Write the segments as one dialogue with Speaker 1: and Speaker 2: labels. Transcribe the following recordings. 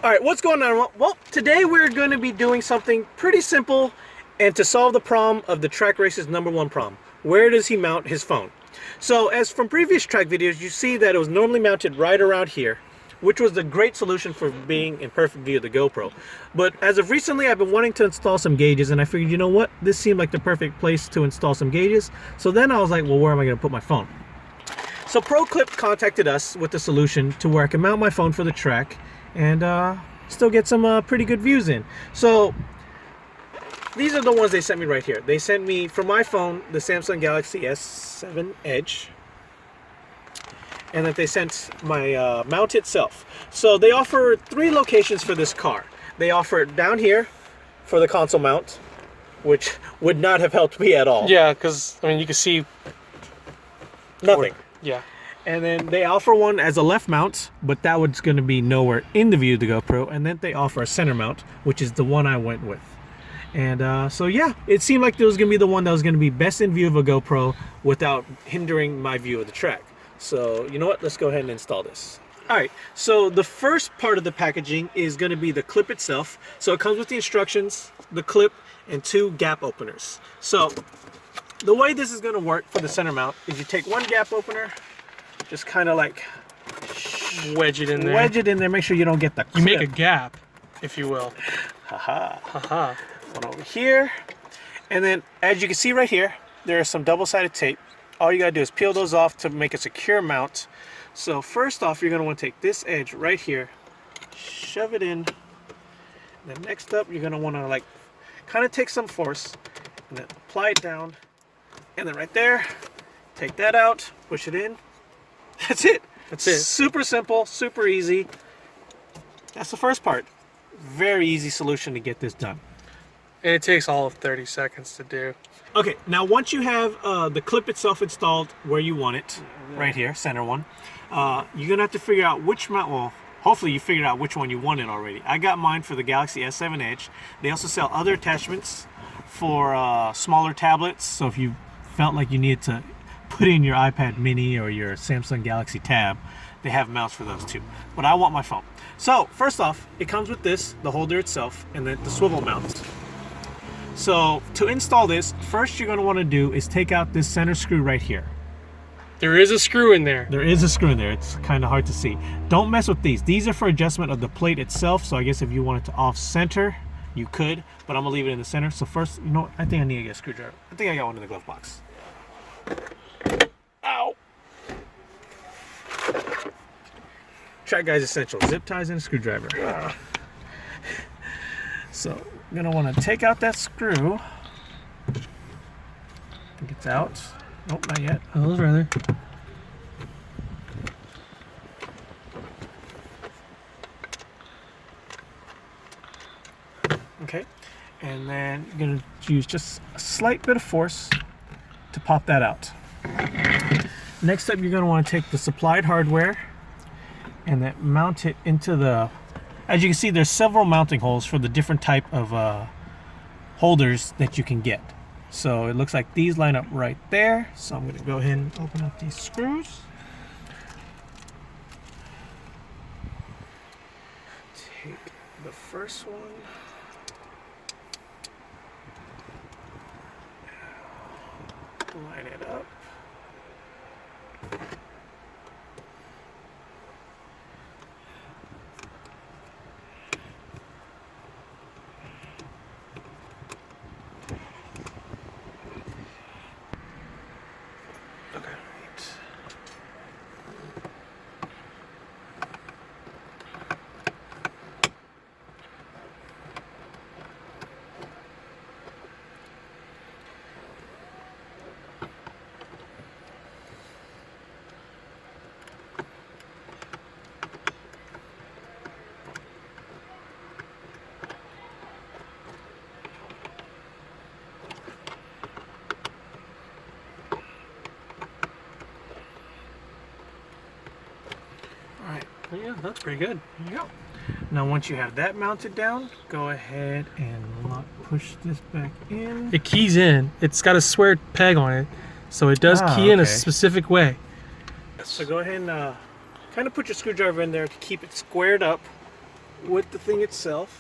Speaker 1: All right, what's going on? Well, today we're going to be doing something pretty simple and to solve the problem of the track race's #1 problem. Where does he mount his phone? So as from previous track videos, you see that it was normally mounted right around here, which was the great solution for being in perfect view of the GoPro. But as of recently, I've been wanting to install some gauges, and I figured, you know what? This seemed like the perfect place to install some gauges. So then I was like, well, where am I going to put my phone? So ProClip contacted us with a solution to where I can mount my phone for the track and still get some pretty good views in. So these are the ones they sent me right here. They sent me, for my phone, the Samsung Galaxy S7 Edge. And that they sent my mount itself. So they offer 3 locations for this car. They offer it down here for the console mount, which would not have helped me at all.
Speaker 2: Yeah, because, I mean, you can see
Speaker 1: nothing.
Speaker 2: Yeah.
Speaker 1: And then they offer one as a left mount, but that was going to be nowhere in the view of the GoPro. And then they offer a center mount, which is the one I went with. And so yeah, it seemed like it was going to be the one that was going to be best in view of a GoPro without hindering my view of the track. So you know what, let's go ahead and install this. All right, so the first part of the packaging is going to be the clip itself. So it comes with the instructions, the clip, and 2 gap openers. So the way this is going to work for the center mount is you take one gap opener, just kind of like
Speaker 2: wedge it in there.
Speaker 1: Wedge it in there, make sure you don't get the clip.
Speaker 2: You make a gap, if you will.
Speaker 1: Haha.
Speaker 2: Haha.
Speaker 1: One over here. And then as you can see right here, there is some double-sided tape. All you gotta do is peel those off to make a secure mount. So first off, you're gonna want to take this edge right here, shove it in. Then next up, you're gonna want to like kind of take some force and then apply it down. And then right there, take that out, push it in. That's it.
Speaker 2: That's it.
Speaker 1: Super simple, super easy. That's the first part. Very easy solution to get this done.
Speaker 2: And it takes all of 30 seconds to do.
Speaker 1: Okay, now once you have the clip itself installed where you want it, right here, center one, you're gonna have to figure out which mount. Well, hopefully you figured out which one you wanted already. I got mine for the Galaxy S7 Edge. They also sell other attachments for smaller tablets. So if you felt like you needed to put in your iPad mini or your Samsung Galaxy Tab, they have mounts for those too. But I want my phone. So first off, it comes with this, the holder itself, and then the swivel mount. So to install this, first you're going to want to do is take out this center screw right here.
Speaker 2: There is a screw in there.
Speaker 1: There is a screw in there. It's kind of hard to see. Don't mess with these. These are for adjustment of the plate itself. So I guess if you wanted to off center, you could, but I'm going to leave it in the center. So first, you know what? I think I need to get a screwdriver. I think I got one in the glove box. Ow! Track Guys Essential. Zip ties and a screwdriver. So I'm going to want to take out that screw. I think it's out. Nope, not yet.
Speaker 2: Oh, those rather.
Speaker 1: Okay, and then you're going to use just a slight bit of force to pop that out. Next up, you're going to want to take the supplied hardware and then mount it into the... As you can see, there's several mounting holes for the different type of holders that you can get. So it looks like these line up right there. So I'm going to go ahead and open up these screws. Take the first one. Line it up.
Speaker 2: Yeah, that's pretty good.
Speaker 1: There you go. Now once you have that mounted down, go ahead and push this back in.
Speaker 2: It keys in. It's got a square peg on it, so it does key in a specific way.
Speaker 1: So go ahead and kind of put your screwdriver in there to keep it squared up with the thing itself.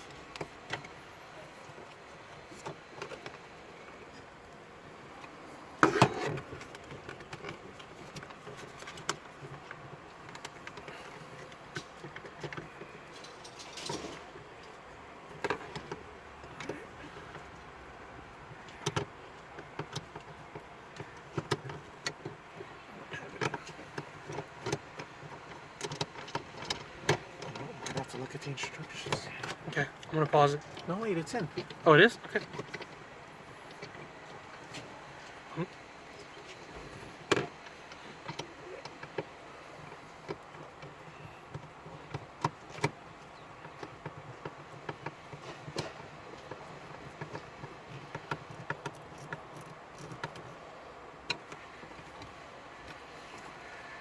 Speaker 1: To look at the instructions.
Speaker 2: Okay, I'm gonna pause it.
Speaker 1: No, wait, it's in.
Speaker 2: Oh, it is? Okay.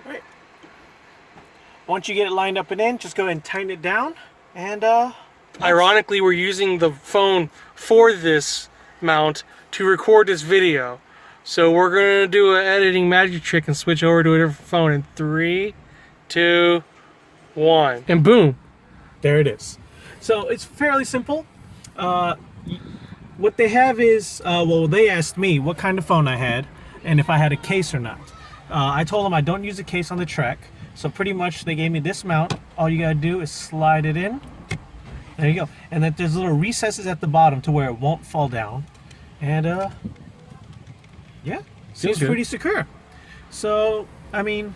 Speaker 1: Right. Once you get it lined up and in, just go ahead and tighten it down. And
Speaker 2: ironically, we're using the phone for this mount to record this video. So we're gonna do an editing magic trick and switch over to a different phone in 3, 2, 1, and boom,
Speaker 1: there it is. So it's fairly simple. What they have is, well, they asked me what kind of phone I had and if I had a case or not. I told them I don't use a case on the track. So pretty much they gave me this mount. All you gotta do is slide it in. There you go. And then there's little recesses at the bottom to where it won't fall down. And yeah, seems pretty secure. So, I mean,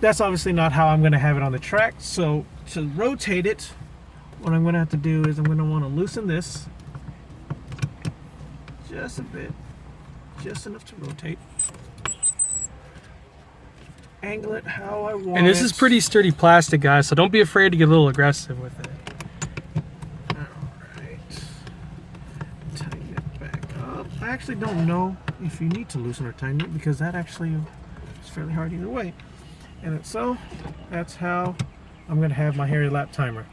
Speaker 1: that's obviously not how I'm gonna have it on the track. So to rotate it, what I'm gonna have to do is I'm gonna wanna loosen this just a bit, just enough to rotate. Angle it how I want.
Speaker 2: And this is pretty sturdy plastic, guys, so don't be afraid to get a little aggressive with it.
Speaker 1: Alright. Tighten it back up. I actually don't know if you need to loosen or tighten it because that actually is fairly hard either way. And so that's how I'm going to have my Harry lap timer.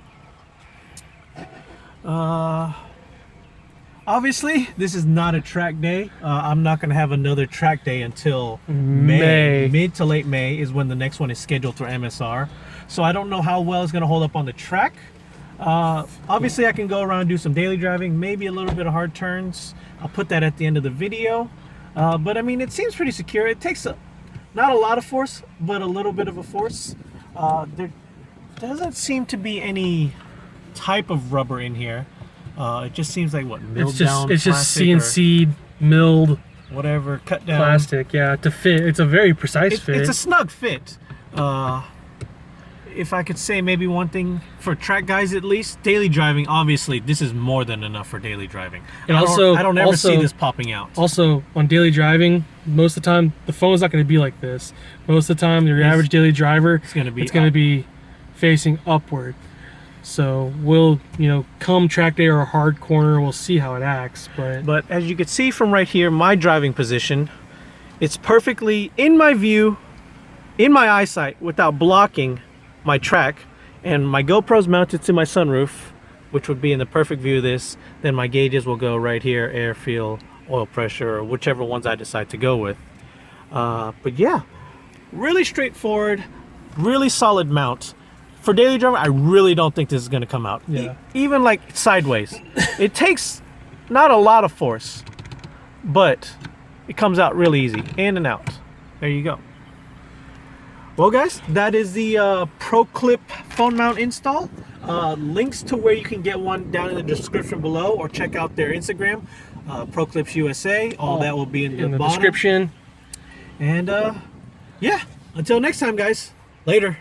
Speaker 1: Obviously, this is not a track day. I'm not going to have another track day until May. Mid to late May is when the next one is scheduled for MSR. So I don't know how well it's going to hold up on the track. Obviously, I can go around and do some daily driving, maybe a little bit of hard turns. I'll put that at the end of the video. But I mean, it seems pretty secure. It takes not a lot of force, but a little bit of a force. There doesn't seem to be any type of rubber in here. It just seems like what, milled down
Speaker 2: it's just
Speaker 1: plastic
Speaker 2: CNC milled
Speaker 1: whatever, cut down
Speaker 2: plastic. Yeah, to fit. It's a very precise fit.
Speaker 1: It's a snug fit. If I could say maybe one thing for track guys, at least daily driving, obviously this is more than enough for daily driving.
Speaker 2: And
Speaker 1: I don't ever see this popping out.
Speaker 2: Also, on daily driving, most of the time the phone's not going to be like this. Most of the time, your average daily driver, it's going to be facing upward. So we'll, come track day or a hard corner, we'll see how it acts.
Speaker 1: But as you can see from right here, my driving position, it's perfectly in my view, in my eyesight, without blocking my track. And my GoPro's mounted to my sunroof, which would be in the perfect view of this. Then my gauges will go right here, air, fuel, oil pressure, or whichever ones I decide to go with. But yeah, really straightforward, really solid mount. For daily driving, I really don't think this is going to come out.
Speaker 2: Yeah.
Speaker 1: Even like sideways. It takes not a lot of force, but it comes out really easy. In and out. There you go. Well, guys, that is the ProClip phone mount install. Links to where you can get one down in the description below, or check out their Instagram, ProClip USA. All that will be in the bottom.
Speaker 2: Description.
Speaker 1: And yeah, until next time, guys. Later.